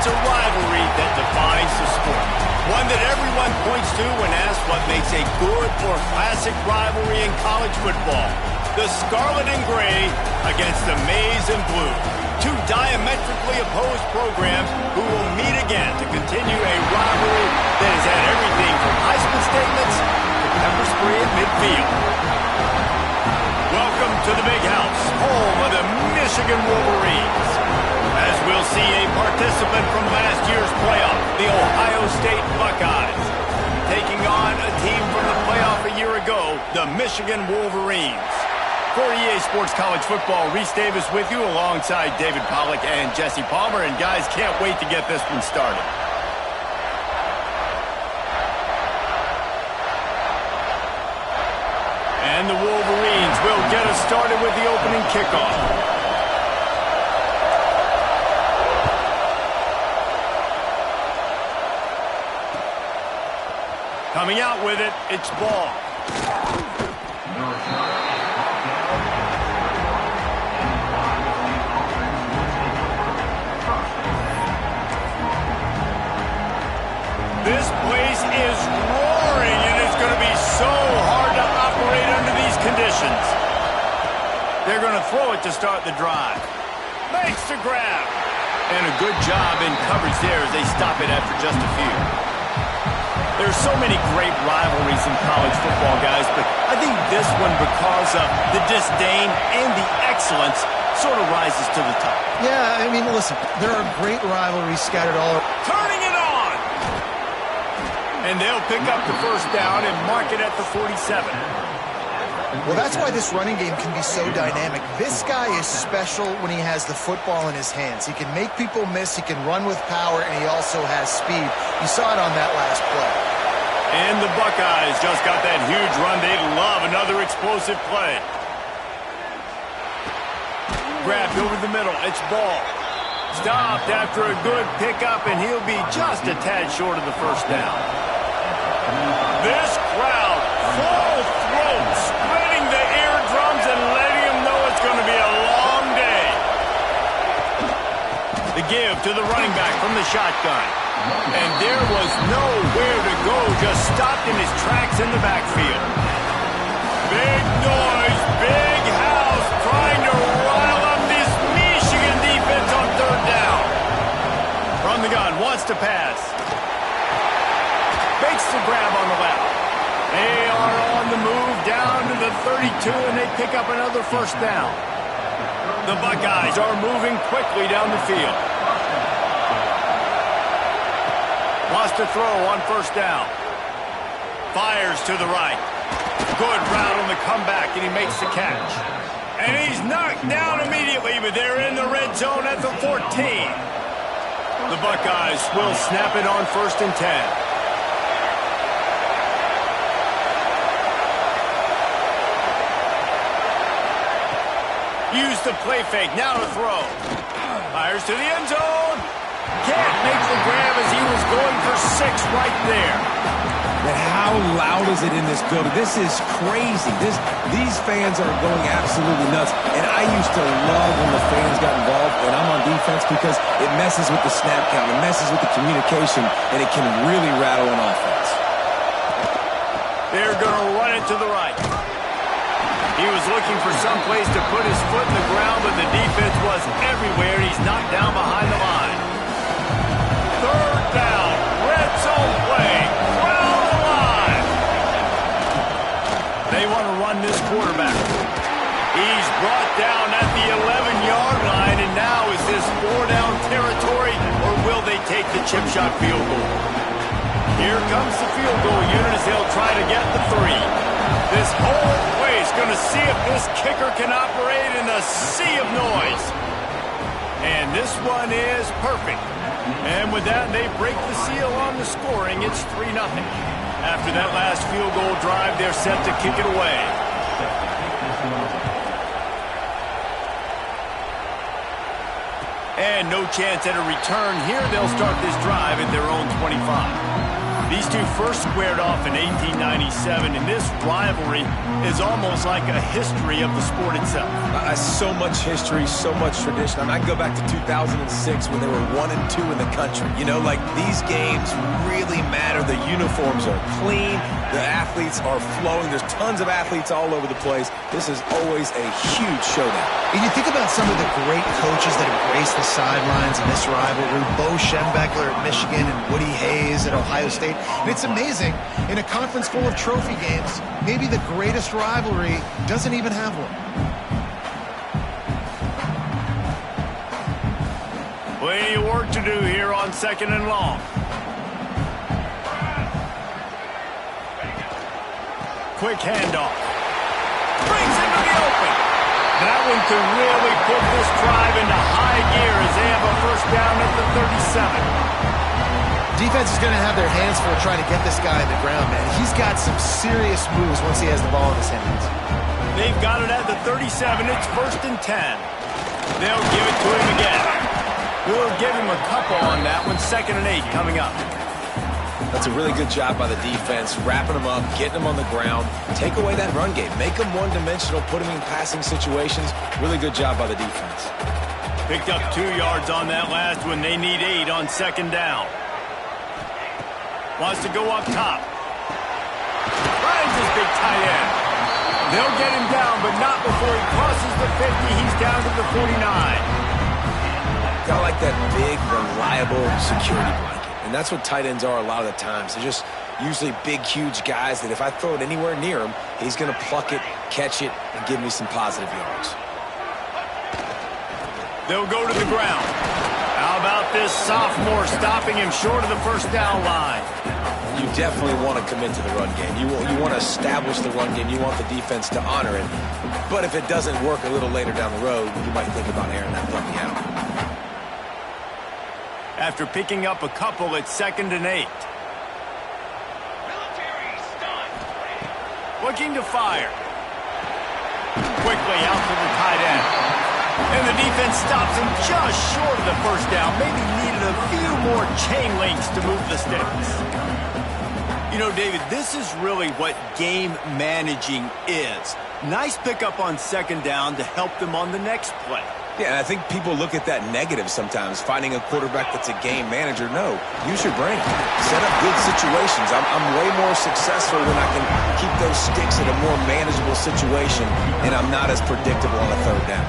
It's a rivalry that defines the sport. One that everyone points to when asked what makes a good or classic rivalry in college football. The Scarlet and Gray against the Maize and Blue. Two diametrically opposed programs who will meet again to continue a rivalry that has had everything from Heisman statements to pepper spray at midfield. Welcome to the Big House, home of the Michigan Wolverines. As we'll see a participant from last year's playoff, the Ohio State Buckeyes, taking on a team from the playoff a year ago, the Michigan Wolverines. For EA Sports College Football, Reese Davis with you alongside David Pollack and Jesse Palmer. And guys, can't wait to get this one started. And the Wolverines will get us started with the opening kickoff. Coming out with it, it's ball. This place is roaring, and it's going to be so hard to operate under these conditions. They're going to throw it to start the drive. Makes the grab. And a good job in coverage there as they stop it after just a few. There's so many great rivalries in college football, guys, but I think this one, because of the disdain and the excellence, sort of rises to the top. Yeah, I mean, listen, there are great rivalries scattered all over. Turning it on! And they'll pick up the first down and mark it at the 47. Well, that's why this running game can be so dynamic. This guy is special when he has the football in his hands. He can make people miss, he can run with power, and he also has speed. You saw it on that last play. And the Buckeyes just got that huge run. They love another explosive play. Grabbed over the middle. It's ball. Stopped after a good pickup, and he'll be just a tad short of the first down. This crowd, full throat, spreading the eardrums and letting them know it's going to be a long day. The give to the running back from the shotgun. And there was nowhere to go, just stopped in his tracks in the backfield. Big noise, big house, trying to rile up this Michigan defense on third down. From the gun, wants to pass. Makes the grab on the left. They are on the move down to the 32, and they pick up another first down. The Buckeyes are moving quickly down the field. Lost to throw on first down. Fires to the right. Good route on the comeback, and he makes the catch. And he's knocked down immediately, but they're in the red zone at the 14. The Buckeyes will snap it on 1st and 10. Use the play fake, now to throw. Fires to the end zone. Can't make the grab as he was going for 6 right there. But how loud is it in this building? This is crazy. These fans are going absolutely nuts. And I used to love when the fans got involved, and I'm on defense, because it messes with the snap count, it messes with the communication, and it can really rattle an offense. They're going to run it to the right. He was looking for some place to put his foot in the ground, but the defense was everywhere. He's knocked down behind the line. Third down, red zone play, crowd alive. They want to run this quarterback. He's brought down at the 11-yard line, and now is this 4-down territory, or will they take the chip shot field goal? Here comes the field goal unit as they'll try to get the 3. This whole place going to see if this kicker can operate in a sea of noise. And this one is perfect. And with that, they break the seal on the scoring. It's 3-0. After that last field goal drive, they're set to kick it away. And no chance at a return here. They'll start this drive at their own 25. These two first squared off in 1897, and this rivalry is almost like a history of the sport itself. So much history, so much tradition. I mean, I can go back to 2006 when they were 1-2 in the country. You know, like, these games really matter. The uniforms are clean. The athletes are flowing. There's tons of athletes all over the place. This is always a huge showdown. And you think about some of the great coaches that embrace the sidelines in this rivalry. Bo Schembechler at Michigan and Woody Hayes at Ohio State. And it's amazing, in a conference full of trophy games, maybe the greatest rivalry doesn't even have one. Plenty of work to do here on 2nd and long. Quick handoff. Brings him to the open. That one could really put this drive into high gear as they have a first down at the 37. Defense is going to have their hands full trying to get this guy in the ground, man. He's got some serious moves once he has the ball in his hands. They've got it at the 37. It's 1st and 10. They'll give it to him again. We'll give him a couple on that one. 2nd and 8 coming up. That's a really good job by the defense, wrapping them up, getting them on the ground. Take away that run game. Make them one-dimensional, put them in passing situations. Really good job by the defense. Picked up 2 yards on that last one. They need 8 on 2nd down. Wants to go up top. Finds his big tight end. They'll get him down, but not before he crosses the 50. He's down to the 49. Got like that big, reliable security blanket. And that's what tight ends are a lot of the times. They're just usually big, huge guys that if I throw it anywhere near him, he's going to pluck it, catch it, and give me some positive yards. They'll go to the ground. How about this sophomore stopping him short of the first down line? You definitely want to commit to the run game. You want to establish the run game. You want the defense to honor it. But if it doesn't work a little later down the road, you might think about airing that puppy out. After picking up a couple, it's 2nd and 8. Looking to fire. Quickly out to the tight end. And the defense stops him just short of the first down. Maybe needed a few more chain links to move the sticks. You know, David, this is really what game managing is. Nice pickup on 2nd down to help them on the next play. Yeah, and I think people look at that negative sometimes, finding a quarterback that's a game manager. No, use your brain. Set up good situations. I'm way more successful when I can keep those sticks in a more manageable situation, and I'm not as predictable on a 3rd down.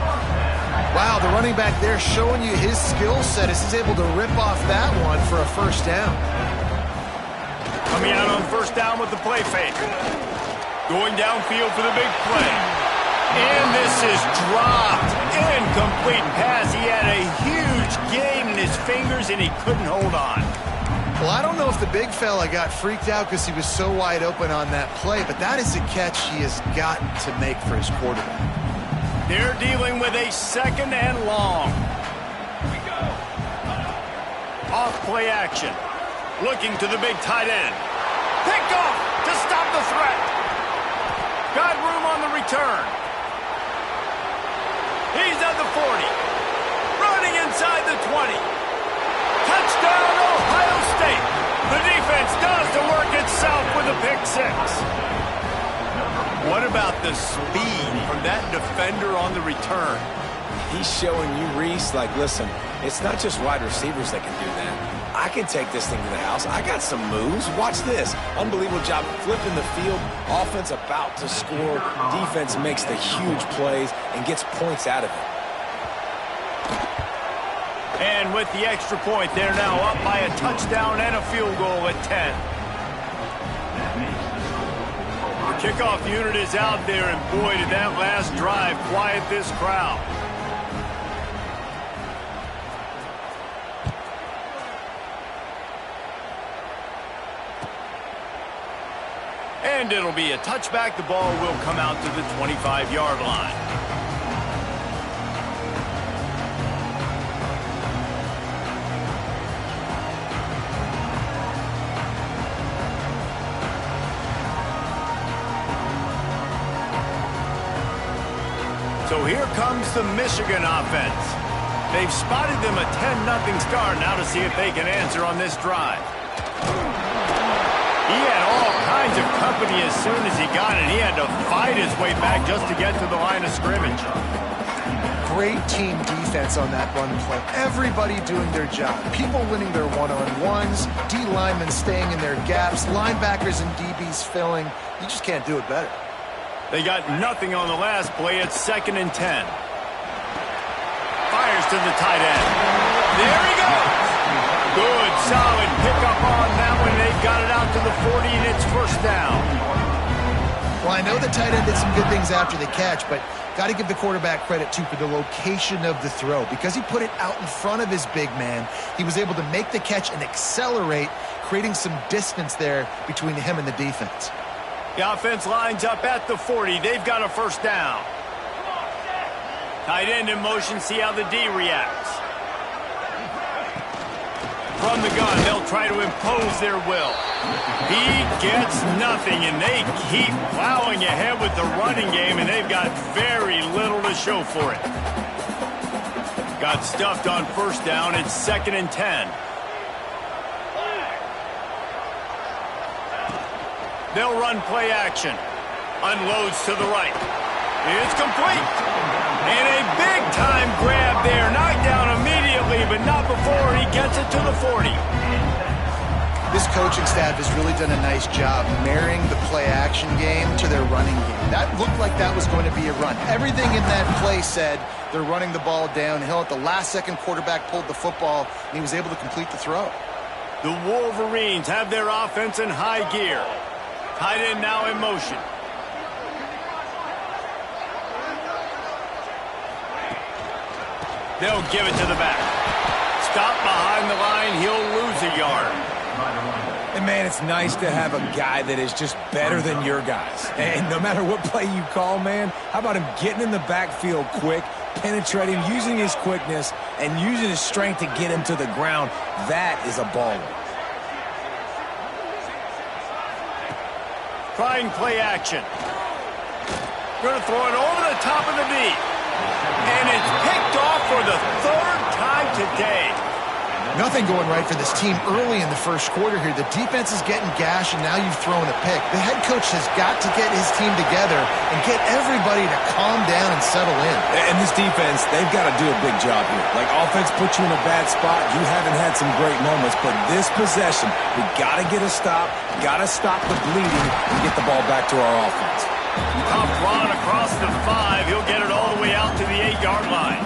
Wow, the running back there showing you his skill set as he's able to rip off that one for a first down. Coming out on 1st down with the play fake. Going downfield for the big play. And this is dropped. Incomplete pass. He had a huge gain in his fingers, and he couldn't hold on. Well, I don't know if the big fella got freaked out because he was so wide open on that play, but that is a catch he has got to make for his quarterback. They're dealing with a 2nd and long. Off play action. Looking to the big tight end. Picked off to stop the threat. Got room on the return. He's at the 40. Running inside the 20. Touchdown, Ohio State. The defense does the work itself with a pick 6. What about the speed from that defender on the return? He's showing you, Reese, like, listen, it's not just wide receivers that can do that. I can take this thing to the house. I got some moves. Watch this. Unbelievable job flipping the field. Offense about to score. Defense makes the huge plays and gets points out of it. And with the extra point, they're now up by a touchdown and a field goal at 10. The kickoff unit is out there, and boy, did that last drive quiet this crowd. And it'll be a touchback. The ball will come out to the 25-yard line. So here comes the Michigan offense. They've spotted them a 10-0 start. Now to see if they can answer on this drive. He had all kinds of company as soon as he got it. He had to fight his way back just to get to the line of scrimmage. Great team defense on that run play. Everybody doing their job. People winning their one-on-ones, D linemen staying in their gaps, linebackers and DBs filling. You just can't do it better. They got nothing on the last play. It's 2nd and 10. Fires to the tight end. There he goes. Good, solid pickup on that one. They've got it out to the 40, and it's 1st down. Well, I know the tight end did some good things after the catch, but got to give the quarterback credit, too, for the location of the throw. Because he put it out in front of his big man, he was able to make the catch and accelerate, creating some distance there between him and the defense. The offense lines up at the 40. They've got a 1st down. Tight end in motion, see how the D reacts. From the gun, they'll try to impose their will. He gets nothing, and they keep plowing ahead with the running game, and they've got very little to show for it. Got stuffed on 1st down. It's 2nd and 10. They'll run play action. Unloads to the right. It's complete. And a big-time grab there. Knocked down immediately, but not before he gets it to the 40. This coaching staff has really done a nice job marrying the play-action game to their running game. That looked like that was going to be a run. Everything in that play said they're running the ball downhill. At the last second, quarterback pulled the football, and he was able to complete the throw. The Wolverines have their offense in high gear. Tight end now in motion. They'll give it to the back. Stop behind the line. He'll lose a yard. And, man, it's nice to have a guy that is just better than your guys. And no matter what play you call, man, how about him getting in the backfield quick, penetrating, using his quickness, and using his strength to get him to the ground? That is a baller. Trying play action. Going to throw it over the top of the knee. And it's picked off for the 3rd time today. Nothing going right for this team early in the first quarter here. The defense is getting gashed, and now you've thrown a pick. The head coach has got to get his team together and get everybody to calm down and settle in. And this defense, they've got to do a big job here. Like, offense puts you in a bad spot. You haven't had some great moments, but this possession, we got to get a stop, got to stop the bleeding, and get the ball back to our offense. Tough run across the 5. He'll get it all the way out to the 8-yard line.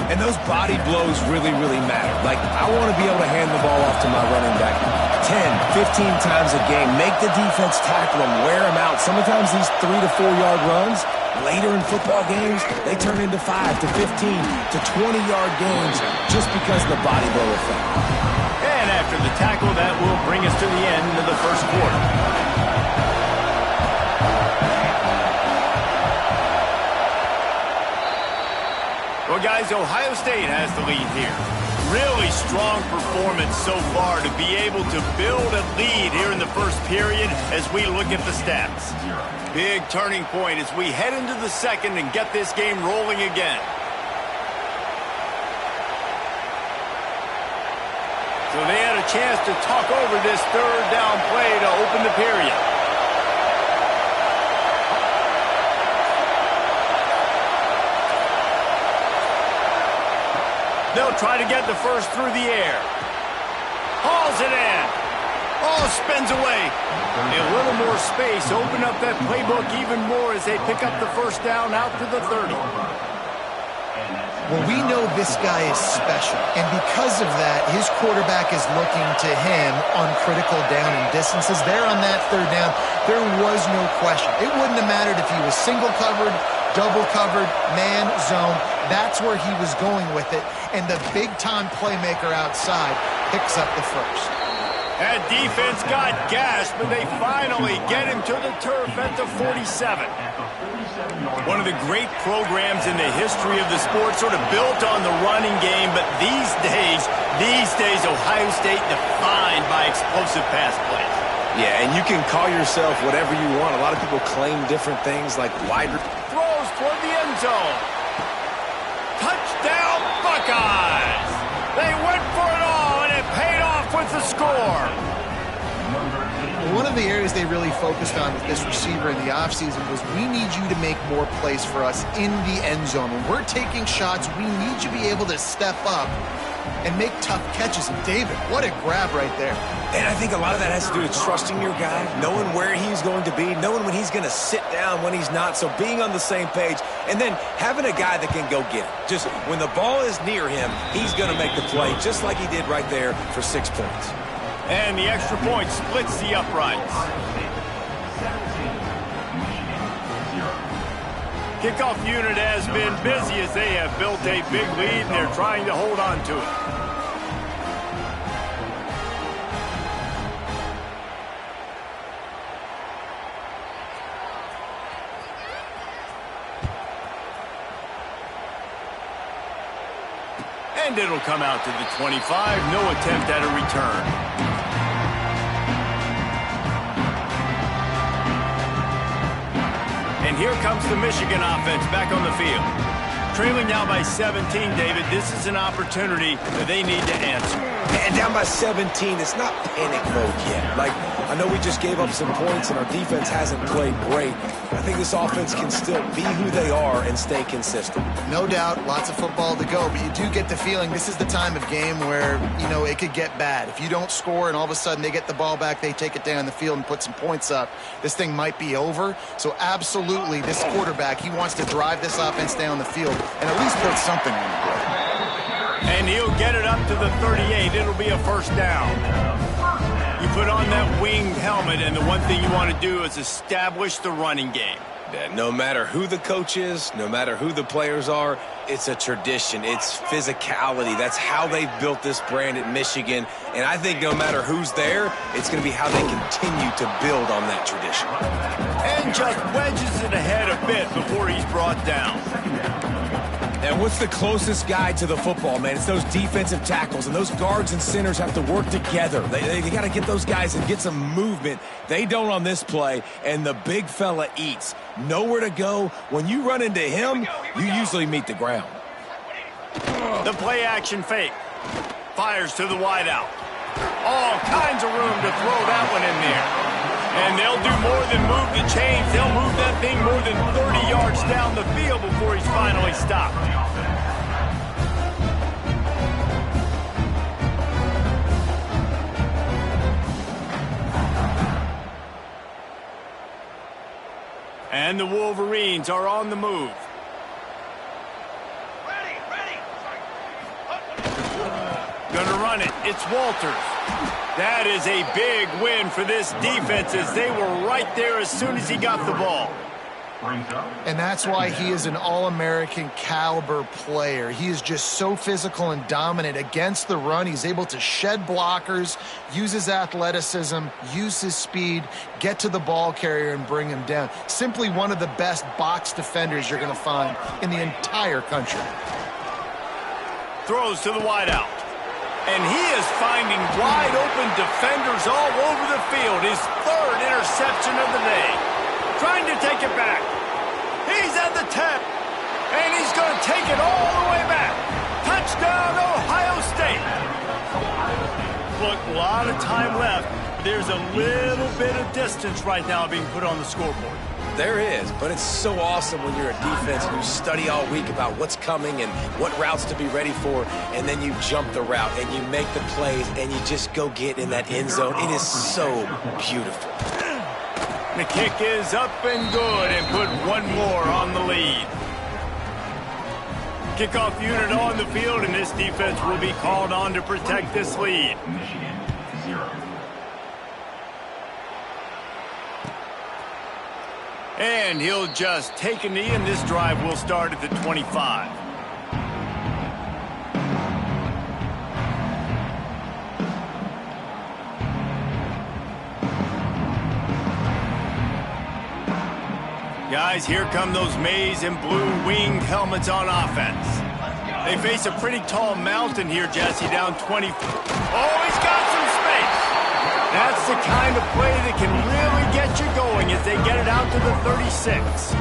And those body blows really, really matter. Like, I want to be able to hand the ball off to my running back 10, 15 times a game. Make the defense tackle him, wear him out. Sometimes these 3 to 4 yard runs, later in football games, they turn into 5 to 15 to 20-yard games just because of the body blow effect. And after the tackle, that will bring us to the end of the first quarter. Well, guys, Ohio State has the lead here. Really strong performance so far to be able to build a lead here in the first period as we look at the stats. Big turning point as we head into the second and get this game rolling again. So they had a chance to talk over this 3rd down play to open the period. They'll try to get the first through the air. Hauls it in. Oh, spins away. A little more space. Open up that playbook even more as they pick up the 1st down out to the 30. Well, we know this guy is special, and because of that, his quarterback is looking to him on critical down and distances. There on that 3rd down, there was no question. It wouldn't have mattered if he was single covered, double covered, man, zone. That's where he was going with it, and the big-time playmaker outside picks up the first. That defense got gashed, but they finally get him to the turf at the 47. One of the great programs in the history of the sport, sort of built on the running game, but these days, Ohio State defined by explosive pass plays. Yeah, and you can call yourself whatever you want. A lot of people claim different things like wide. Throws toward the end zone. Touchdown, Buckeyes! They went for it all, and it paid off with the score. One of the areas they really focused on with this receiver in the offseason was we need you to make more plays for us in the end zone. When we're taking shots, we need you to be able to step up and make tough catches. And David, what a grab right there. And I think a lot of that has to do with trusting your guy, knowing where he's going to be, knowing when he's going to sit down, when he's not, so being on the same page, and then having a guy that can go get it. Just when the ball is near him, he's going to make the play, just like he did right there for 6 points. And the extra point splits the uprights. Kickoff unit has been busy as they have built a big lead and they're trying to hold on to it. And it'll come out to the 25. No attempt at a return. And here comes the Michigan offense back on the field. Trailing now by 17, David. This is an opportunity that they need to answer. And down by 17, it's not panic mode yet. Like, I know we just gave up some points and our defense hasn't played great. I think this offense can still be who they are and stay consistent. No doubt, lots of football to go, but you do get the feeling this is the time of game where, you know, it could get bad. If you don't score and all of a sudden they get the ball back, they take it down the field and put some points up, this thing might be over. So absolutely, this quarterback, he wants to drive this offense down the field and at least put something on the board. And he'll get it up to the 38. It'll be a first down. You put on that winged helmet, and the one thing you want to do is establish the running game. No matter who the coach is, no matter who the players are, it's a tradition. It's physicality. That's how they've built this brand at Michigan. And I think no matter who's there, it's going to be how they continue to build on that tradition. And just wedges it ahead a bit before he's brought down. And what's the closest guy to the football, man? It's those defensive tackles, and those guards and centers have to work together. They got to get those guys and get some movement. They don't on this play, and the big fella eats. Nowhere to go. When you run into him, you usually meet the ground. The play action fake. Fires to the wideout. All kinds of room to throw that one in there. And they'll do more than move the chains. They'll move that thing more than 30 yards down the field before he's finally stopped. And the Wolverines are on the move. Gonna run it. It's Walters. That is a big win for this defense as they were right there as soon as he got the ball. And that's why he is an All-American caliber player. He is just so physical and dominant against the run. He's able to shed blockers, use his athleticism, use his speed, get to the ball carrier and bring him down. Simply one of the best box defenders you're going to find in the entire country. Throws to the wideout. And he is finding wide-open defenders all over the field. His third interception of the day. Trying to take it back. He's at the 10. And he's going to take it all the way back. Touchdown, Ohio State. Look, a lot of time left. There's a little bit of distance right now being put on the scoreboard. There is, but it's so awesome when you're a defense and you study all week about what's coming and what routes to be ready for, and then you jump the route and you make the plays and you just go get in that end zone. It is so beautiful. The kick is up and good and put one more on the lead. Kickoff unit on the field, and this defense will be called on to protect this lead. Michigan, 0. And he'll just take a knee, and this drive will start at the 25. Guys, here come those maize and blue winged helmets on offense. They face a pretty tall mountain here, Jesse, down 20. Oh, he's got some space. That's the kind of play that can really get you going as they get it out to the 36.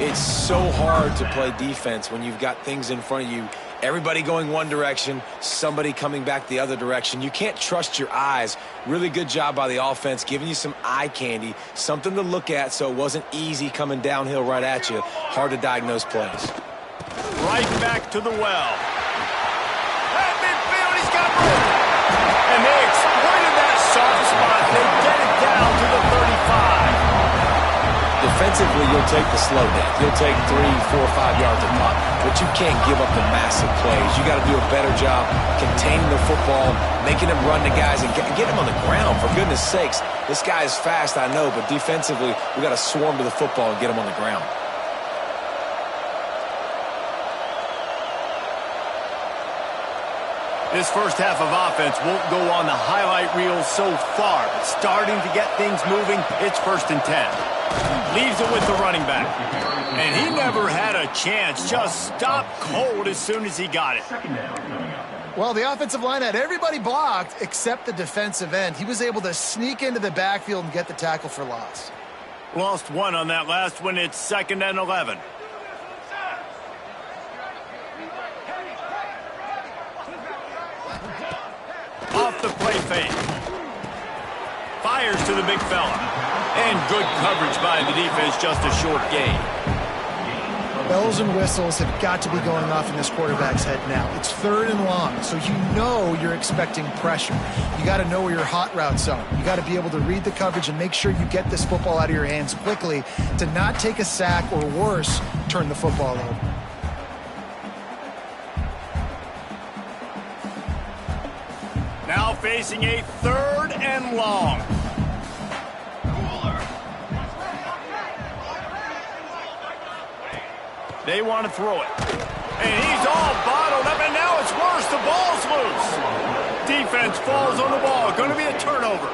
It's so hard to play defense when you've got things in front of you Everybody going one direction, somebody coming back the other direction. You can't trust your eyes. Really good job by the offense, giving you some eye candy, something to look at so it wasn't easy coming downhill right at you. Hard to diagnose plays. Right back to the well. At midfield, he's got room. And they exploited that soft spot. They get it down to the 35. Defensively, you'll take the slow down. You'll take 3, 4, 5 yards a pop, but you can't give up the massive plays. You got to do a better job containing the football, making them run to guys, and get them on the ground. For goodness sakes, this guy is fast, I know, but defensively, we got to swarm to the football and get him on the ground. This first half of offense won't go on the highlight reel so far, but starting to get things moving. It's 1st and 10. Leaves it with the running back. And he never had a chance. Just stopped cold as soon as he got it. Well, the offensive line had everybody blocked except the defensive end. He was able to sneak into the backfield and get the tackle for loss. Lost one on that last one. It's 2nd and 11. Off the play fake. Fires to the big fella. And good coverage by the defense, just a short gain. Bells and whistles have got to be going off in this quarterback's head now. It's 3rd and long, so you know you're expecting pressure. You got to know where your hot routes are. You got to be able to read the coverage and make sure you get this football out of your hands quickly to not take a sack or worse, turn the football over. Now facing a 3rd and long. They want to throw it. And he's all bottled up, and now it's worse. The ball's loose. Defense falls on the ball. Going to be a turnover.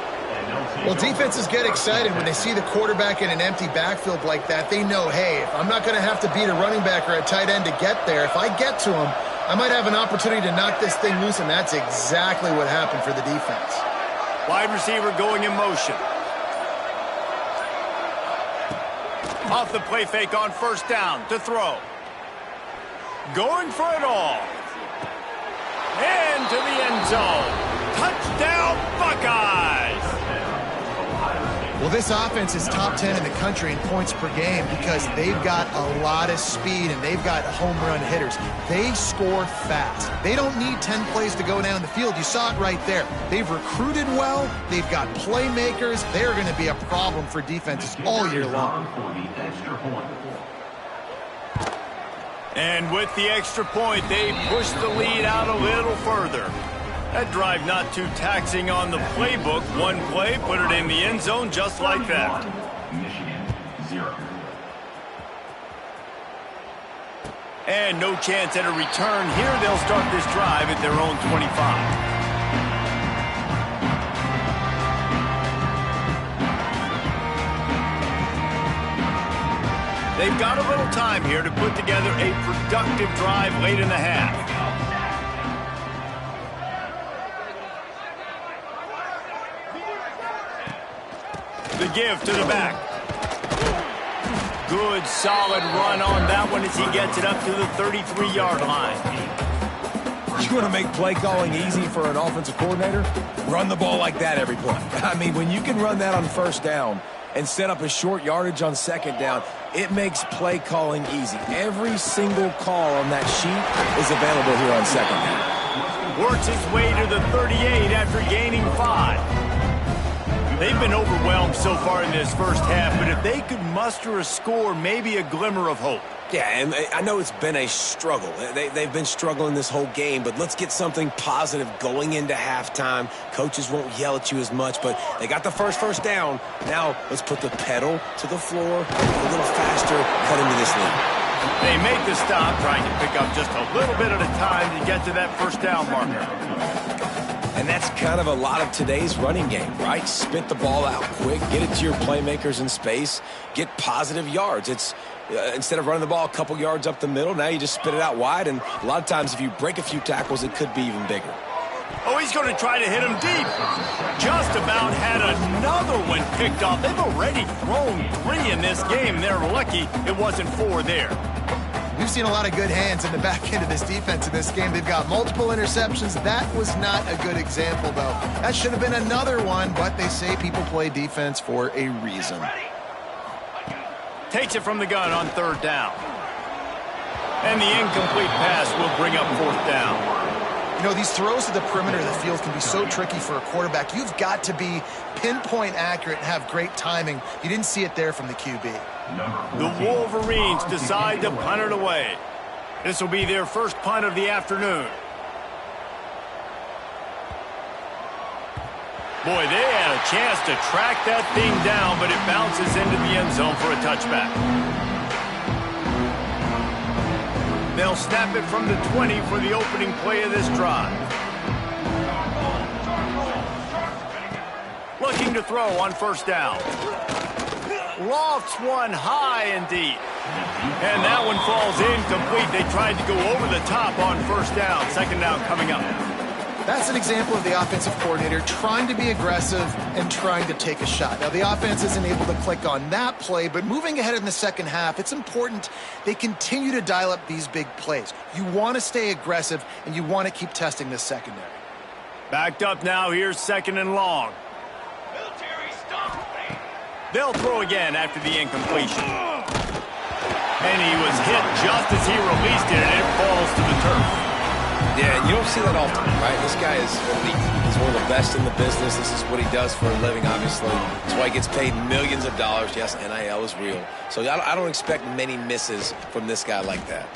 Well, defenses get excited when they see the quarterback in an empty backfield like that. They know, hey, if I'm not going to have to beat a running back or a tight end to get there, if I get to him, I might have an opportunity to knock this thing loose, and that's exactly what happened for the defense. Wide receiver going in motion. Off the play fake on 1st down to throw. Going for it all. And to the end zone. Touchdown, Buckeyes! Well, this offense is top 10 in the country in points per game because they've got a lot of speed and they've got home run hitters. They score fast. They don't need 10 plays to go down the field. You saw it right there. They've recruited well. They've got playmakers. They're going to be a problem for defenses all year long. And with the extra point, they push the lead out a little further. That drive not too taxing on the playbook. One play, put it in the end zone just like that. Michigan, 0. And no chance at a return here. They'll start this drive at their own 25. They've got a little time here to put together a productive drive late in the half. The give to the back. Good, solid run on that one as he gets it up to the 33-yard line. You want to make play calling easy for an offensive coordinator? Run the ball like that every play. I mean, when you can run that on 1st down and set up a short yardage on 2nd down, it makes play calling easy. Every single call on that sheet is available here on 2nd down. Works his way to the 38 after gaining 5. They've been overwhelmed so far in this first half, but if they could muster a score, maybe a glimmer of hope. Yeah, and I know it's been a struggle. They've been struggling this whole game, but let's get something positive going into halftime. Coaches won't yell at you as much, but they got the first down. Now let's put the pedal to the floor, a little faster, cut into this lead. They make the stop, trying to pick up just a little bit at a time to get to that 1st down marker. And that's kind of a lot of today's running game, right? Spit the ball out quick, get it to your playmakers in space, get positive yards. It's instead of running the ball a couple yards up the middle, now you just spit it out wide, and a lot of times if you break a few tackles, it could be even bigger. Oh, he's going to try to hit him deep. Just about had another one picked off. They've already thrown 3 in this game. They're lucky it wasn't 4 there. We we've seen a lot of good hands in the back end of this defense in this game. They've got multiple interceptions. That was not a good example, though. That should have been another one, but they say people play defense for a reason. Takes it from the gun on 3rd down. And the incomplete pass will bring up 4th down. You know, these throws to the perimeter of the field can be so tricky for a quarterback. You've got to be pinpoint accurate and have great timing. You didn't see it there from the QB. The Wolverines decide to punt it away. This will be their first punt of the afternoon. Boy, they had a chance to track that thing down, but it bounces into the end zone for a touchback. They'll snap it from the 20 for the opening play of this drive. Looking to throw on 1st down. Lofts one high and deep. And that one falls incomplete. They tried to go over the top on 1st down. 2nd down coming up. That's an example of the offensive coordinator trying to be aggressive and trying to take a shot. Now, the offense isn't able to click on that play, but moving ahead in the second half, it's important they continue to dial up these big plays. You want to stay aggressive, and you want to keep testing this secondary. Backed up now. Here's 2nd and long. They'll throw again after the incompletion. And he was hit just as he released it, and it falls to the turf. Yeah, and you don't see that often, right? This guy is elite. He's one of the best in the business. This is what he does for a living, obviously. That's why he gets paid millions of dollars. Yes, NIL is real. So I don't expect many misses from this guy like that.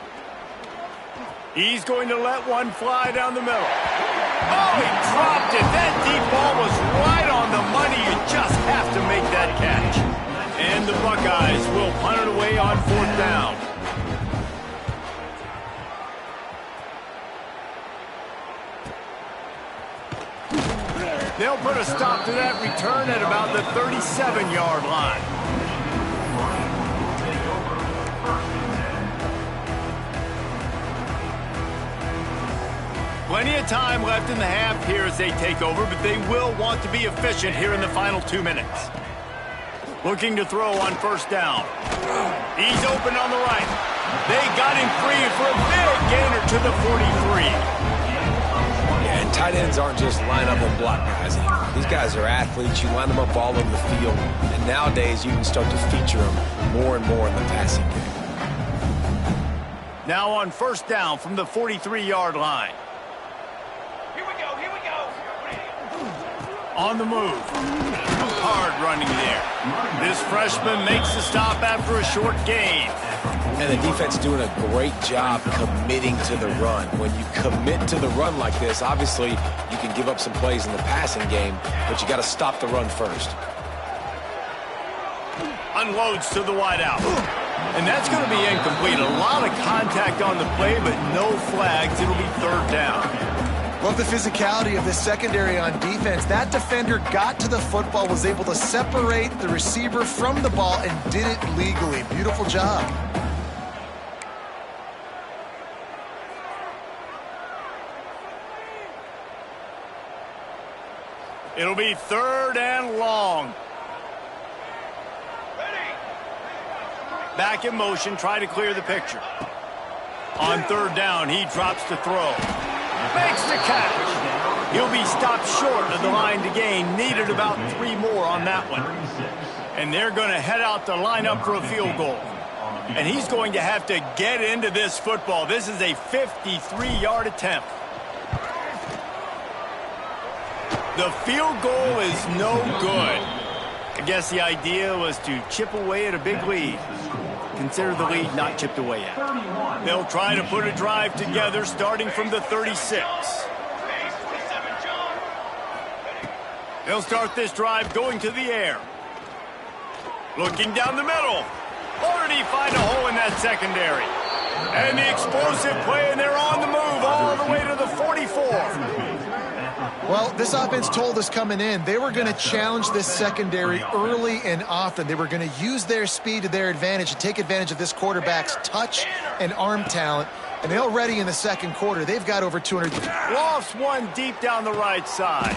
He's going to let one fly down the middle. Oh, he dropped it. That deep ball was right on the money. You just have to make that catch. And the Buckeyes will punt it away on 4th down. They'll put a stop to that return at about the 37-yard line. Plenty of time left in the half here as they take over, but they will want to be efficient here in the final 2 minutes. Looking to throw on 1st down. He's open on the right. They got him free for a big gainer to the 43. And tight ends aren't just line up and block guys anymore. These guys are athletes. You line them up all over the field. And nowadays, you can start to feature them more and more in the passing game. Now on 1st down from the 43-yard line. Here we go. On the move. Hard running there. This freshman makes the stop after a short gain. And the defense doing a great job committing to the run. When you commit to the run like this, obviously you can give up some plays in the passing game, but you got to stop the run first. Unloads to the wideout. And that's going to be incomplete. A lot of contact on the play, but no flags. It'll be 3rd down. Love the physicality of this secondary on defense. That defender got to the football, was able to separate the receiver from the ball, and did it legally. Beautiful job. It'll be 3rd and long. Back in motion, try to clear the picture. On 3rd down, he drops to throw. Makes the catch. He'll be stopped short of the line to gain. Needed about 3 more on that one. And they're going to head out to line up for a field goal. And he's going to have to get into this football. This is a 53-yard attempt. The field goal is no good. I guess the idea was to chip away at a big lead. Consider the lead not chipped away yet. They'll try to put a drive together starting from the 36. They'll start this drive going to the air. Looking down the middle. Already find a hole in that secondary. And the explosive play, and they're on the move all the way to the 44. Well, this offense told us coming in they were going to challenge this secondary early and often. They were going to use their speed to their advantage and take advantage of this quarterback's touch and arm talent. And already in the second quarter, they've got over 200. Lofts one deep down the right side.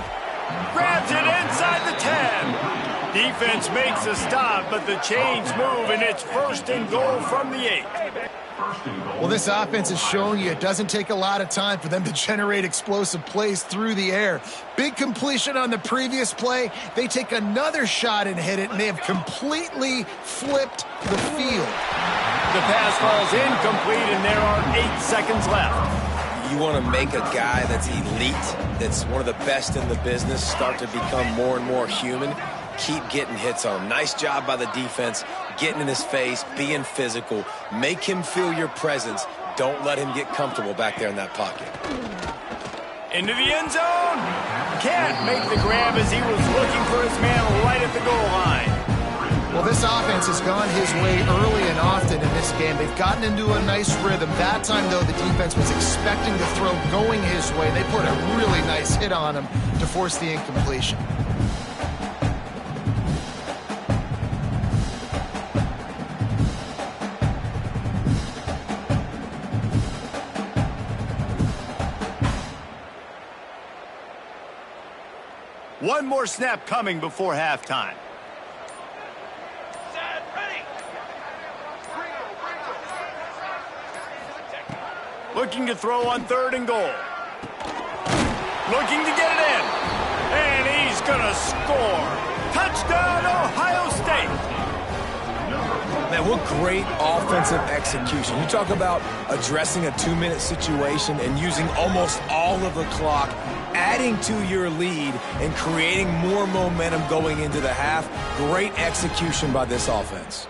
Grabs it inside the 10. Defense makes a stop, but the chains move, and it's 1st and goal from the 8. Well, this offense is showing you it doesn't take a lot of time for them to generate explosive plays through the air. Big completion on the previous play. They take another shot and hit it, and they have completely flipped the field. The pass falls incomplete, and there are 8 seconds left. You want to make a guy that's elite, that's one of the best in the business, start to become more and more human. Keep getting hits on him. Nice job by the defense, getting in his face, being physical. Make him feel your presence. Don't let him get comfortable back there in that pocket. Into the end zone. Can't make the grab as he was looking for his man right at the goal line. Well, this offense has gone his way early and often in this game. They've gotten into a nice rhythm. That time, though, the defense was expecting the throw going his way. They put a really nice hit on him to force the incompletion. One more snap coming before halftime. Looking to throw on 3rd and goal. Looking to get it in. And he's going to score. Touchdown, Ohio State. Man, what great offensive execution. You talk about addressing a 2-minute situation and using almost all of the clock, adding to your lead and creating more momentum going into the half. Great execution by this offense.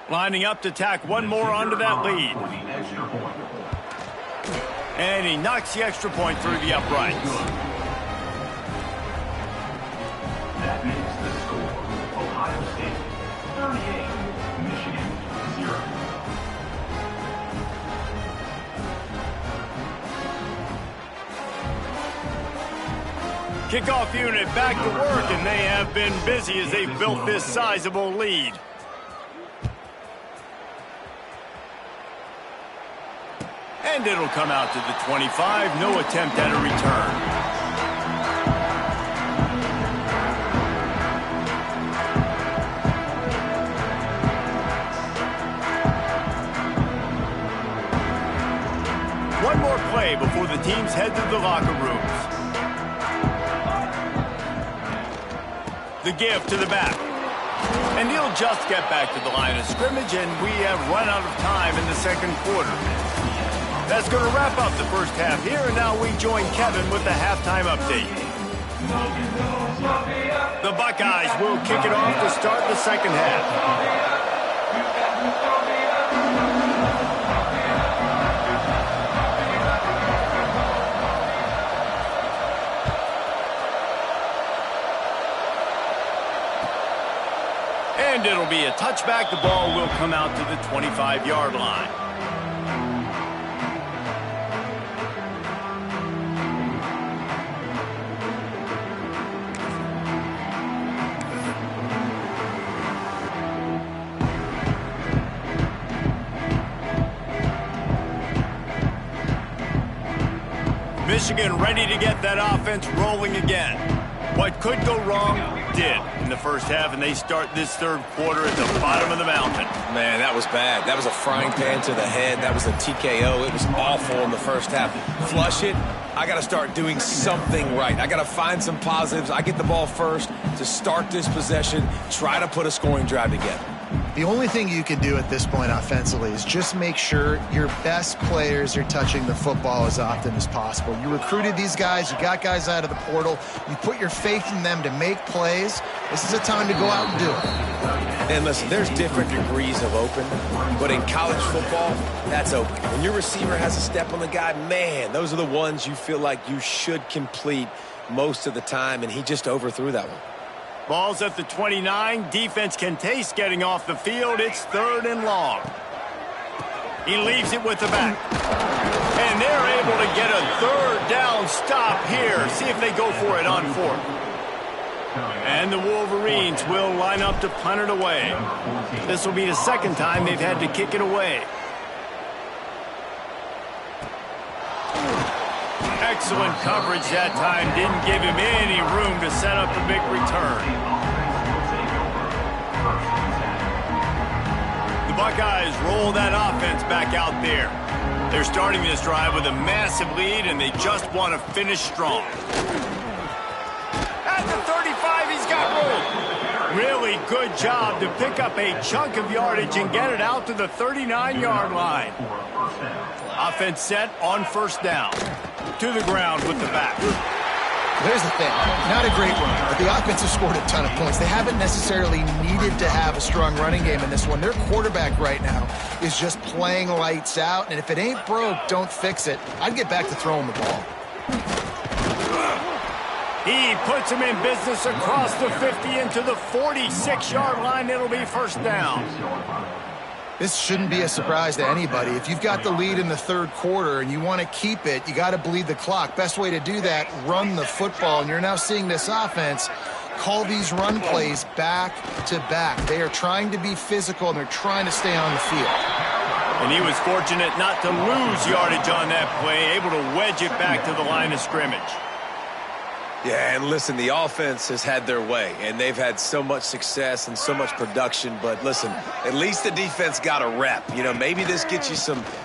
Lining up to tack one more onto that lead. And he knocks the extra point through the uprights. That makes the score Ohio State 38, Michigan 0. Kickoff unit back to work, and they have been busy as they've built this sizable lead. And it'll come out to the 25. No attempt at a return. One more play before the teams head to the locker rooms. The give to the back. And he'll just get back to the line of scrimmage, and we have run out of time in the second quarter. That's going to wrap up the first half here, and now we join Kevin with the halftime update. The Buckeyes will kick it off to start the second half. And it'll be a touchback. The ball will come out to the 25-yard line. Michigan ready to get that offense rolling again. What could go wrong did in the first half, and they start this third quarter at the bottom of the mountain. Man, that was bad. That was a frying pan to the head. That was a TKO. It was awful in the first half. Flush it. I got to start doing something right. I got to find some positives. I get the ball first to start this possession, try to put a scoring drive together. The only thing you can do at this point offensively is just make sure your best players are touching the football as often as possible. You recruited these guys. You got guys out of the portal. You put your faith in them to make plays. This is a time to go out and do it. And listen, there's different degrees of open, but in college football, that's open. When your receiver has a step on the guy, man, those are the ones you feel like you should complete most of the time, and he just overthrew that one. Ball's at the 29. Defense can taste getting off the field. It's 3rd and long. He leaves it with the back. And they're able to get a 3rd down stop here. See if they go for it on 4th. And the Wolverines will line up to punt it away. This will be the second time they've had to kick it away. Excellent coverage that time. Didn't give him any room to set up a big return. The Buckeyes roll that offense back out there. They're starting this drive with a massive lead, and they just want to finish strong. At the 35, he's got room. Really good job to pick up a chunk of yardage and get it out to the 39-yard line. Offense set on first down. To the ground with the back. There's the thing. Not a great run, but the offense has scored a ton of points. They haven't necessarily needed to have a strong running game in this one. Their quarterback right now is just playing lights out, and if it ain't broke, don't fix it. I'd get back to throwing the ball. He puts him in business across the 50 into the 46-yard line. It'll be first down. This shouldn't be a surprise to anybody. If you've got the lead in the third quarter and you want to keep it, you got to bleed the clock. Best way to do that, run the football. And you're now seeing this offense call these run plays back to back. They are trying to be physical, and they're trying to stay on the field. And he was fortunate not to lose yardage on that play, able to wedge it back to the line of scrimmage. Yeah, and listen, the offense has had their way, and they've had so much success and so much production. But listen, at least the defense got a rep. You know, maybe this gets you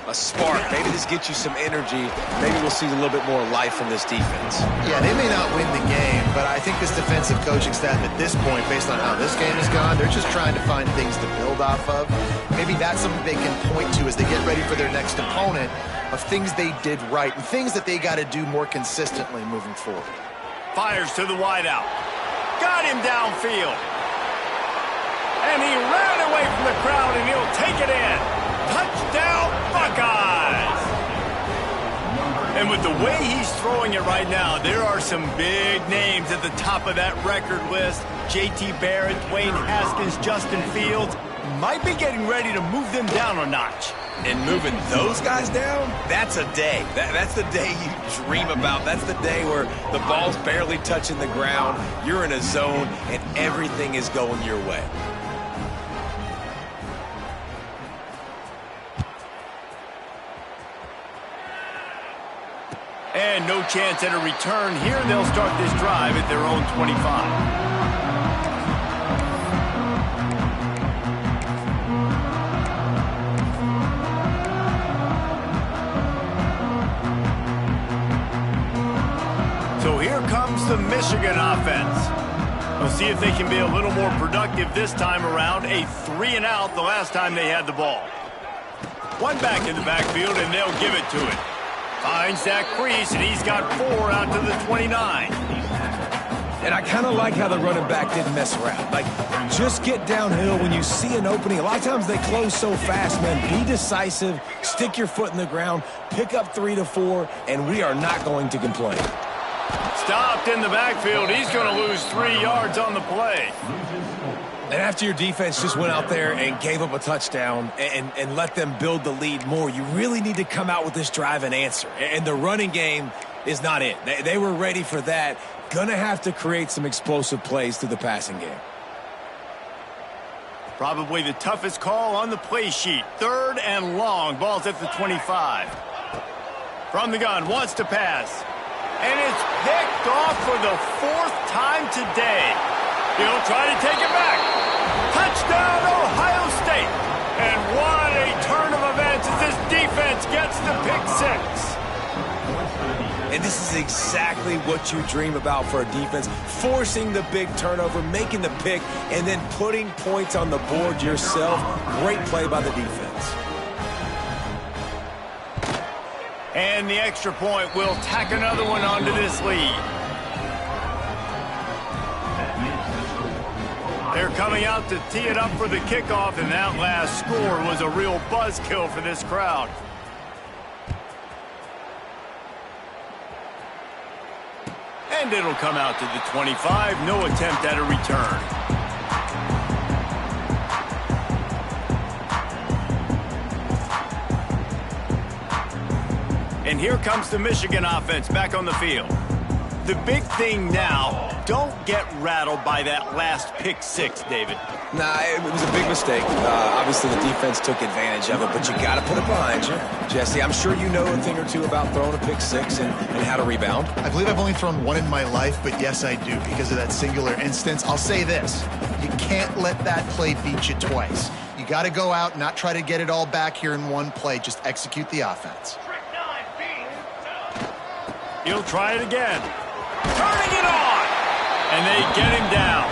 a spark. Maybe this gets you some energy. Maybe we'll see a little bit more life from this defense. Yeah, they may not win the game, but I think this defensive coaching staff at this point, based on how this game has gone, they're just trying to find things to build off of. Maybe that's something they can point to as they get ready for their next opponent, of things they did right and things that they got to do more consistently moving forward. Fires to the wideout. Got him downfield. And he ran away from the crowd, and he'll take it in. Touchdown, Buckeyes! And with the way he's throwing it right now, there are some big names at the top of that record list. J.T. Barrett, Dwayne Haskins, Justin Fields might be getting ready to move them down a notch. And moving those guys down, that's a day. That's the day you dream about. That's the day where the ball's barely touching the ground, you're in a zone, and everything is going your way. And no chance at a return here. They'll start this drive at their own 25. So here comes the Michigan offense. We'll see if they can be a little more productive this time around. A 3-and-out the last time they had the ball. One back in the backfield, and they'll give it to it. Finds that crease, and he's got 4 out to the 29. And I kind of like how the running back didn't mess around. Like, just get downhill when you see an opening. A lot of times they close so fast, man. Be decisive, stick your foot in the ground, pick up 3 to 4, and we are not going to complain. Stopped in the backfield. He's going to lose 3 yards on the play. And after your defense just went out there and gave up a touchdown and let them build the lead more, you really need to come out with this drive and answer. And the running game is not it. They were ready for that. Gonna have to create some explosive plays through the passing game. Probably the toughest call on the play sheet. 3rd and long. Ball's at the 25. From the gun, wants to pass. And it's picked off for the 4th time today. He'll try to take it back. Touchdown, Ohio State. And what a turn of events as this defense gets the pick 6. And this is exactly what you dream about for a defense. Forcing the big turnover, making the pick, and then putting points on the board yourself. Great play by the defense. And the extra point will tack another one onto this lead. They're coming out to tee it up for the kickoff, and that last score was a real buzzkill for this crowd. And it'll come out to the 25. No attempt at a return. And here comes the Michigan offense back on the field. The big thing now, don't get rattled by that last pick six, David. Nah, it was a big mistake. Obviously, the defense took advantage of it, but you got to put it behind you. Jesse, I'm sure you know a thing or two about throwing a pick six and how to rebound. I believe I've only thrown one in my life, but yes, I do because of that singular instance. I'll say this. You can't let that play beat you twice. You got to go out and not try to get it all back here in one play. Just execute the offense. He'll try it again. Turning it on! And they get him down.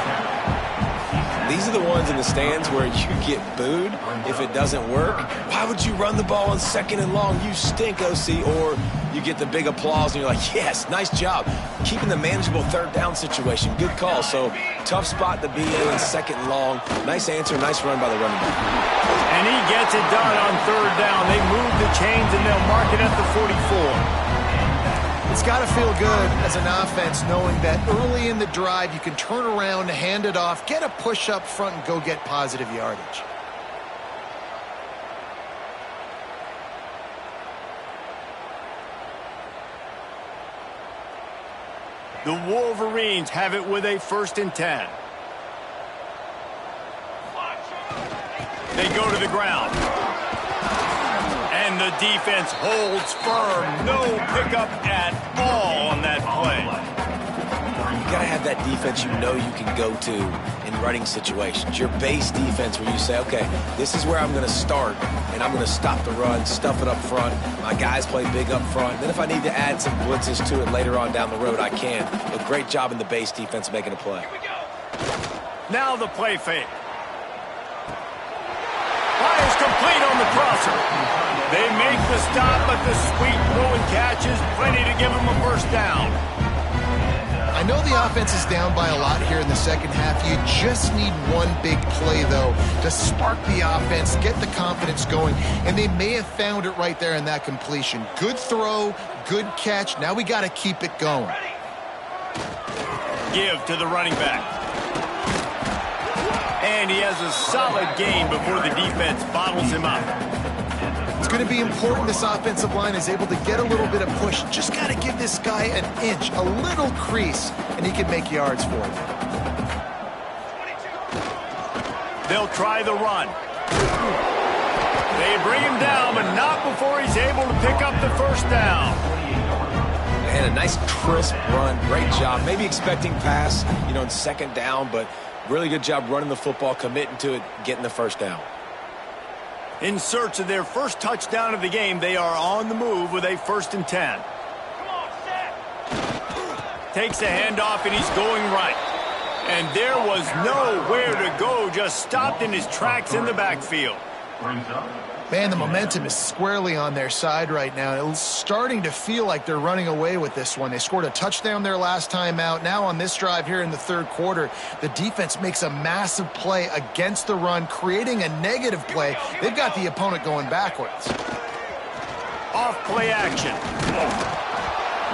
These are the ones in the stands where you get booed if it doesn't work. Why would you run the ball on 2nd and long? You stink, OC. Or you get the big applause and you're like, yes, nice job. Keeping the manageable 3rd down situation. Good call. So tough spot to be in 2nd and long. Nice answer, nice run by the running back. And he gets it done on 3rd down. They move the chains and they'll mark it at the 44. It's got to feel good as an offense knowing that early in the drive you can turn around, hand it off, get a push up front, and go get positive yardage. The Wolverines have it with a 1st and 10. They go to the ground. And the defense holds firm. No pickup at all on that play. You got to have that defense you know you can go to in running situations. Your base defense where you say, okay, this is where I'm going to start, and I'm going to stop the run, stuff it up front. My guys play big up front. Then if I need to add some blitzes to it later on down the road, I can. But great job in the base defense making a play. Now the play fake. Fires complete on the crosser. They make the stop, but the sweet throw and catch is plenty to give them a 1st down. I know the offense is down by a lot here in the 2nd half. You just need one big play, though, to spark the offense, get the confidence going, and they may have found it right there in that completion. Good throw, good catch. Now we got to keep it going. Give to the running back. And he has a solid gain before the defense bottles him up. It's going to be important this offensive line is able to get a little bit of push. Just got to give this guy an inch, a little crease, and he can make yards for it. They'll try the run. They bring him down, but not before he's able to pick up the 1st down. And a nice crisp run. Great job. Maybe expecting pass, in 2nd down, but really good job running the football, committing to it, getting the 1st down. In search of their 1st touchdown of the game, they are on the move with a 1st and 10. Takes a handoff, and he's going right. And there was nowhere to go, just stopped in his tracks in the backfield. Man, the momentum is squarely on their side right now. It's starting to feel like they're running away with this one. They scored a touchdown their last time out. Now on this drive here in the 3rd quarter, the defense makes a massive play against the run, creating a negative play. They've got the opponent going backwards. Off play action.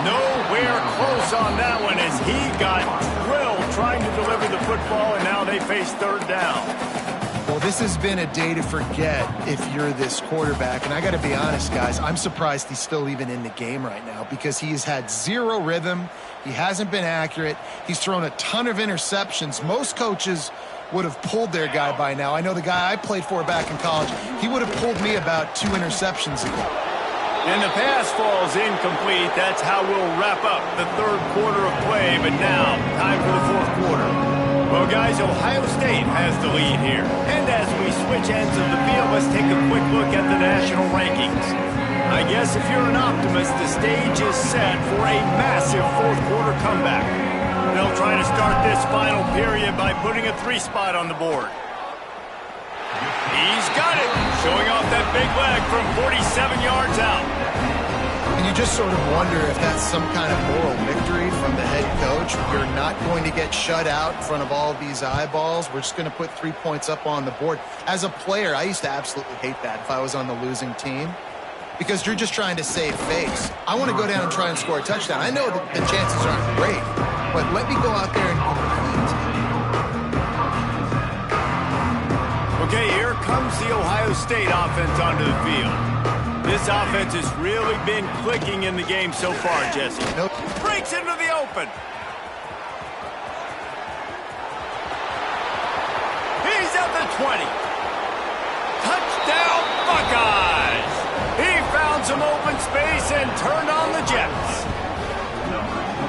Nowhere close on that one as he got drilled trying to deliver the football, and now they face 3rd down. Well, this has been a day to forget if you're this quarterback. And I got to be honest, guys, I'm surprised he's still even in the game right now because he has had 0 rhythm. He hasn't been accurate. He's thrown a ton of interceptions. Most coaches would have pulled their guy by now. I know the guy I played for back in college, he would have pulled me about 2 interceptions ago. And the pass falls incomplete. That's how we'll wrap up the 3rd quarter of play. But now, time for the 4th quarter. Well, guys, Ohio State has the lead here. And as we switch ends of the field, let's take a quick look at the national rankings. I guess if you're an optimist, the stage is set for a massive 4th quarter comeback. They'll try to start this final period by putting a 3 spot on the board. He's got it, showing off that big leg from 47 yards out. And you just sort of wonder if that's some kind of moral victory from the head coach. You're not going to get shut out in front of all of these eyeballs. We're just going to put 3 points up on the board. As a player, I used to absolutely hate that if I was on the losing team because you're just trying to save face. I want to go down and try and score a touchdown. I know that the chances aren't great, but let me go out there and compete. Okay, here comes the Ohio State offense onto the field. This offense has really been clicking in the game so far, Jesse. Nope. Breaks into the open. at the 20. Touchdown, Buckeyes! He found some open space and turned on the Jets.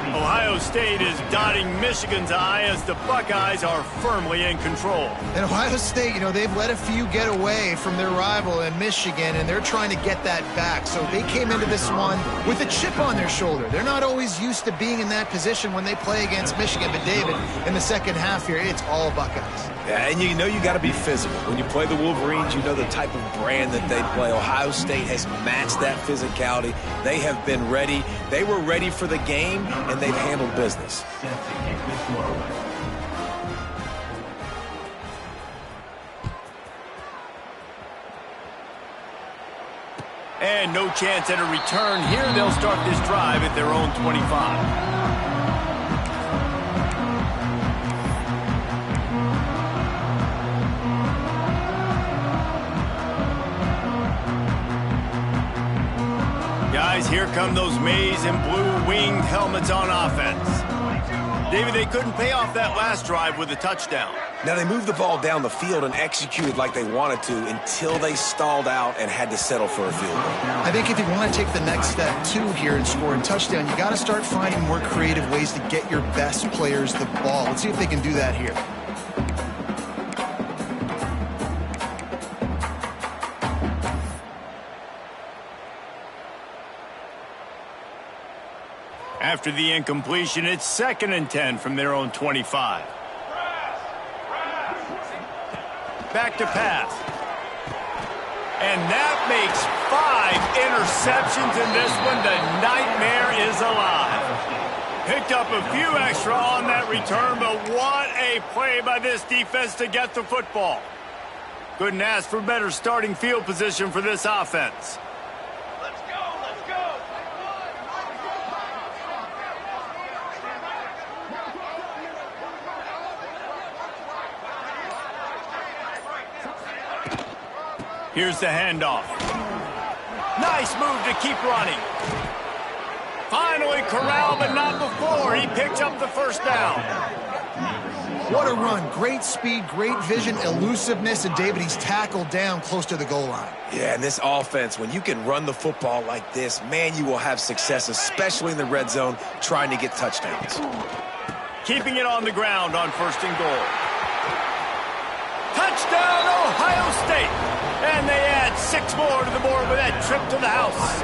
Ohio State is dotting Michigan's eye as the Buckeyes are firmly in control. And Ohio State, you know, they've let a few get away from their rival in Michigan, and they're trying to get that back. So they came into this one with a chip on their shoulder. They're not always used to being in that position when they play against Michigan. But, David, in the second half here, it's all Buckeyes. Yeah, and you know you got to be physical. When you play the Wolverines, you know the type of brand that they play. Ohio State has matched that physicality. They have been ready. They were ready for the game, and they've handled business. And no chance at a return here. They'll start this drive at their own 25. Guys, here come those maize and blue winged helmets on offense. David, they couldn't pay off that last drive with a touchdown. Now, they moved the ball down the field and executed like they wanted to until they stalled out and had to settle for a field goal. I think if you want to take the next step, too, here and score a touchdown, you got to start finding more creative ways to get your best players the ball. Let's see if they can do that here. After the incompletion, it's 2nd and 10 from their own 25. Back to pass. And that makes 5 interceptions in this one. The nightmare is alive. Picked up a few extra on that return, but what a play by this defense to get the football. Couldn't ask for better starting field position for this offense. Let's go, let's go. Here's the handoff. Nice move to keep running. Finally corralled, but not before. He picks up the first down. What a run. Great speed, great vision, elusiveness, and David, he's tackled down close to the goal line. Yeah, and this offense, when you can run the football like this, man, you will have success, especially in the red zone, trying to get touchdowns. Keeping it on the ground on 1st and goal. Touchdown, Ohio State! And they add 6 more to the board with that trip to the house.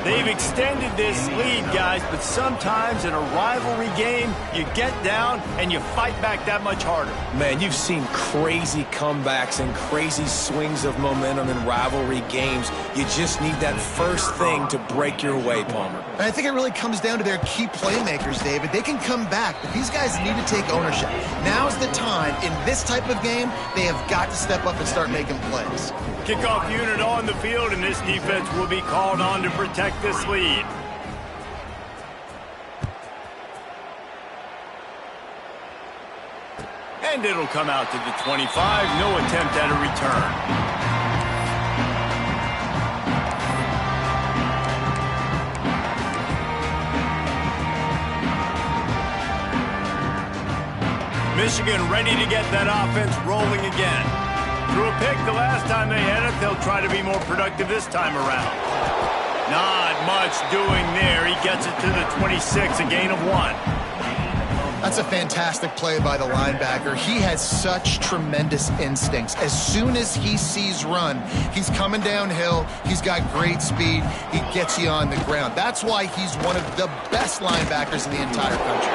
They've extended this lead, guys, but sometimes in a rivalry game, you get down and you fight back that much harder. Man, you've seen crazy comebacks and crazy swings of momentum in rivalry games. You just need that first thing to break your way, Palmer. And I think it really comes down to their key playmakers, David. They can come back, but these guys need to take ownership. Now's the time. In this type of game, they have got to step up and start making plays. Kickoff unit on the field, and this defense will be called on to protect this lead. And it'll come out to the 25. No attempt at a return. Michigan ready to get that offense rolling again. Threw a pick the last time they had it. They'll try to be more productive this time around. Not much doing there. He gets it to the 26, a gain of 1. That's a fantastic play by the linebacker. He has such tremendous instincts. As soon as he sees run, he's coming downhill. He's got great speed. He gets you on the ground. That's why he's one of the best linebackers in the entire country.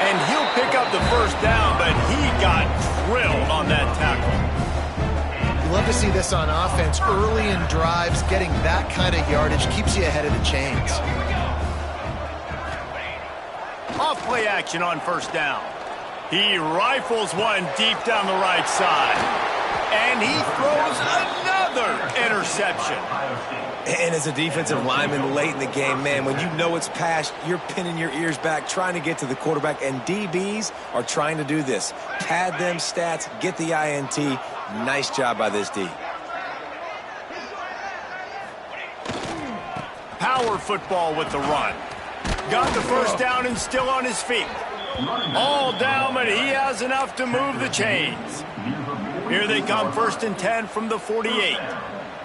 And he'll pick up the first down, but he got drilled on that tackle. You love to see this on offense. Early in drives, getting that kind of yardage keeps you ahead of the chains. Off play action on first down. He rifles one deep down the right side. And he throws another interception. And as a defensive lineman late in the game, man, when you know it's past, you're pinning your ears back, trying to get to the quarterback, and DBs are trying to do this. Pad them stats, get the INT. Nice job by this D. Power football with the run. Got the first down and still on his feet. All down, but he has does enough to move the chains. Here they come, 1st and 10 from the 48.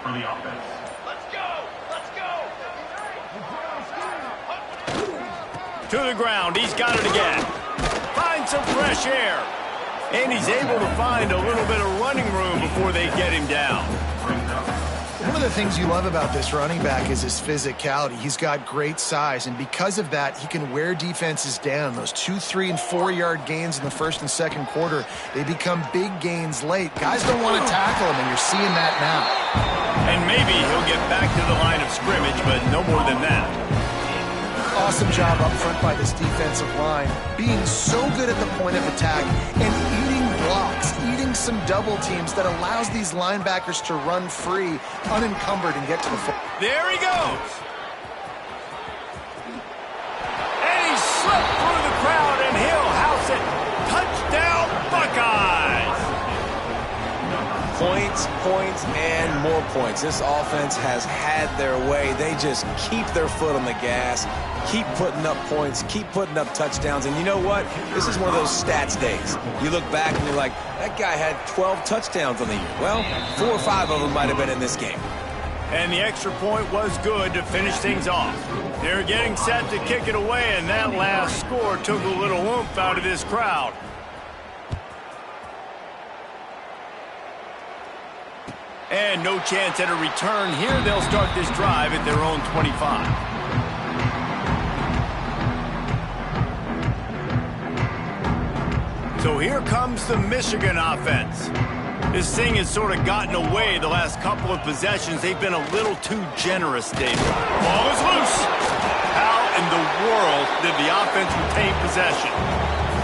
For the offense. Let's go! Let's go! To the ground, he's got it again. Find some fresh air. And he's able to find a little bit of running room before they get him down. One of the things you love about this running back is his physicality. He's got great size, and because of that, he can wear defenses down. Those 2, 3, and 4-yard gains in the 1st and 2nd quarter, they become big gains late. Guys don't want to tackle him, and you're seeing that now. And maybe he'll get back to the line of scrimmage, but no more than that. Awesome job up front by this defensive line, being so good at the point of attack and eating blocks, eating some double teams that allows these linebackers to run free, unencumbered, and get to the football. There he goes. And he slipped through the crowd, and he'll house it. Touchdown, Buckeyes. Points, points, and more points. This offense has had their way. They just keep their foot on the gas, keep putting up points, keep putting up touchdowns. And you know what? This is one of those stats days. You look back and you're like, that guy had 12 touchdowns on the year. Well, 4 or 5 of them might have been in this game. And the extra point was good to finish things off. They're getting set to kick it away, and that last score took a little oomph out of this crowd. And no chance at a return here. They'll start this drive at their own 25. So here comes the Michigan offense. This thing has sort of gotten away the last couple of possessions. They've been a little too generous, David. Ball is loose. How in the world did the offense retain possession?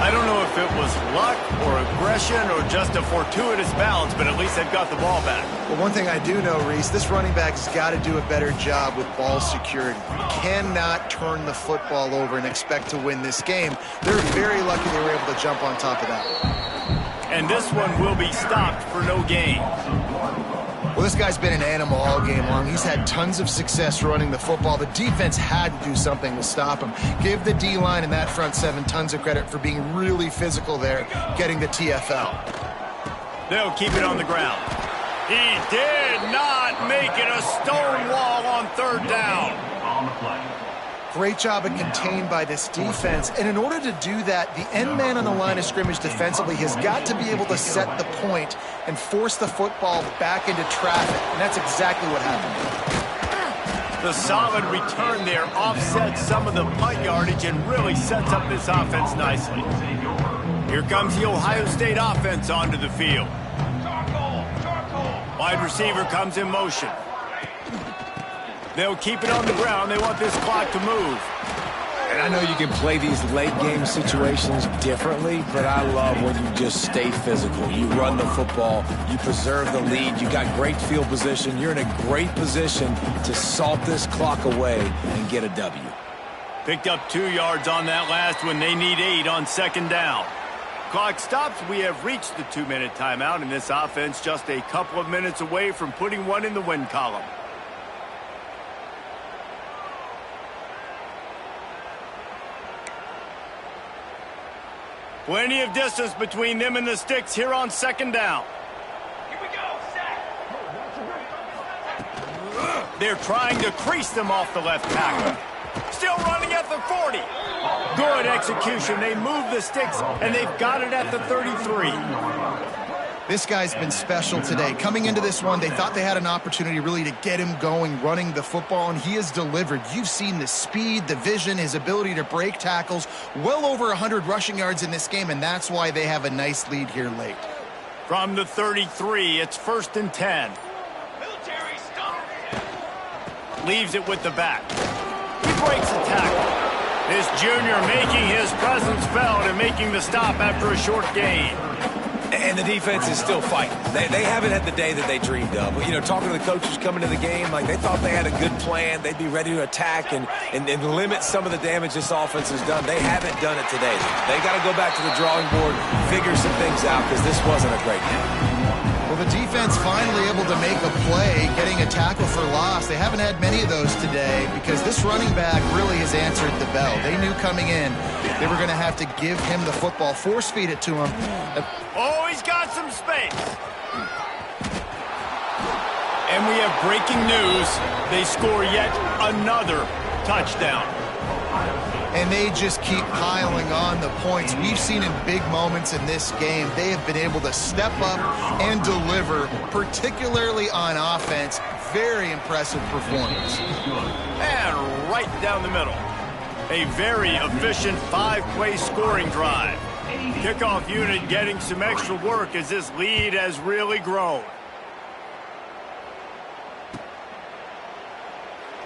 I don't know if it was luck or aggression or just a fortuitous balance, but at least they've got the ball back. Well, one thing I do know, Reese, this running back has got to do a better job with ball security. You cannot turn the football over and expect to win this game. They're very lucky they were able to jump on top of that. And this one will be stopped for no gain. Well, this guy's been an animal all game long. He's had tons of success running the football. The defense had to do something to stop him. Give the D-line and that front seven tons of credit for being really physical there, getting the TFL. They'll keep it on the ground. He did not make it a stone wall on 3rd down. On the play. Great job of contained by this defense. And in order to do that, the end man on the line of scrimmage defensively has got to be able to set the point and force the football back into traffic. And that's exactly what happened. The solid return there offsets some of the punt yardage and really sets up this offense nicely. Here comes the Ohio State offense onto the field. Wide receiver comes in motion. They'll keep it on the ground. They want this clock to move. And I know you can play these late game situations differently, but I love when you just stay physical. You run the football, you preserve the lead, you got great field position. You're in a great position to salt this clock away and get a W. Picked up 2 yards on that last one. They need 8 on 2nd down. Clock stops. We have reached the 2-minute timeout, and this offense just a couple of minutes away from putting one in the win column. Plenty of distance between them and the sticks here on 2nd down. Here we go, sack. They're trying to crease them off the left tackle. Still running at the 40. Good execution. They move the sticks, and they've got it at the 33. This guy's been special today. Coming into this one, they thought they had an opportunity really to get him going, running the football, and he has delivered. You've seen the speed, the vision, his ability to break tackles. Well over 100 rushing yards in this game, and that's why they have a nice lead here late. From the 33, it's 1st and 10. Military stop. Leaves it with the back. He breaks the tackle. This junior making his presence felt and making the stop after a short gain. And the defense is still fighting. They haven't had the day that they dreamed of. You know, talking to the coaches coming to the game, like they thought they had a good plan. They'd be ready to attack and limit some of the damage this offense has done. They haven't done it today. They got to go back to the drawing board, figure some things out, because this wasn't a great game. Well, the defense finally able to make a play, getting a tackle for loss. They haven't had many of those today because this running back really has answered the bell. They knew coming in they were going to have to give him the football, force feed it to him. Oh, he's got some space. And we have breaking news. They score yet another touchdown. And they just keep piling on the points. We've seen in big moments in this game, they have been able to step up and deliver, particularly on offense. Very impressive performance. And right down the middle. A very efficient 5-play scoring drive. Kickoff unit getting some extra work as this lead has really grown.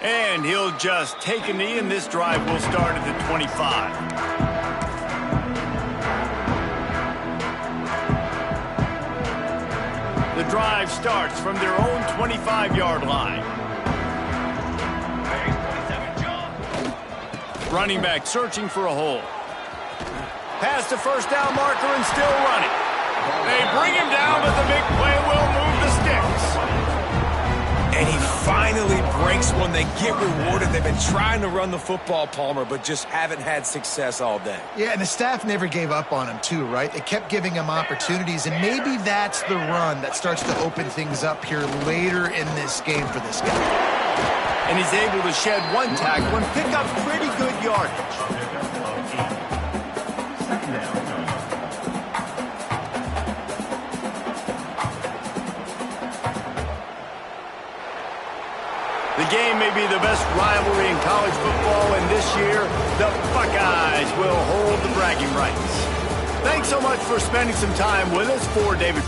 And he'll just take a knee, and this drive will start at the 25. The drive starts from their own 25-yard line. Running back searching for a hole. Past the first down marker and still running. They bring him down, but the big play will move the sticks. And he finally breaks one. They get rewarded. They've been trying to run the football, Palmer, but just haven't had success all day. Yeah, and the staff never gave up on him, too, right? They kept giving him opportunities, and maybe that's the run that starts to open things up here later in this game for this guy. And he's able to shed one tackle and pick up pretty good yardage. The game may be the best rivalry in college football, and this year, the Buckeyes will hold the bragging rights. Thanks so much for spending some time with us. For David